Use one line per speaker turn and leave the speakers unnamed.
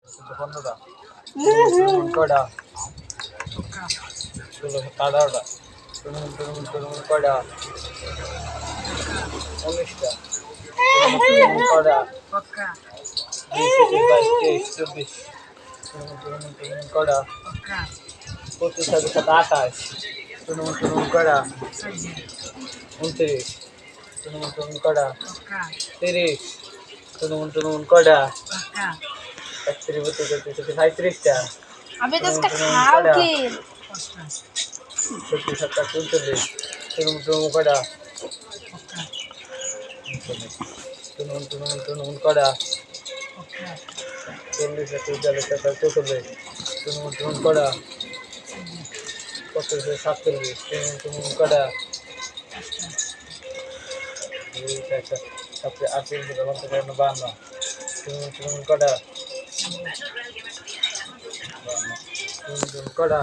15টা, কয়টা? 16, 18টা, কয়টা? 19টা, কয়টা? 20, 21, 22, 23, 24, কয়টা? 25, 26, 27, 28, কয়টা? 29, কয়টা? 30, কয়টা? 31, 32, 33টা,
अबे तो इसका खाओ की
36, 37, 39, কয়টা? কয়টা? 40, 41, 42, 43, কয়টা? 45, 47, কয়টা? 48, 52, কয়টা? 52, কয়টা?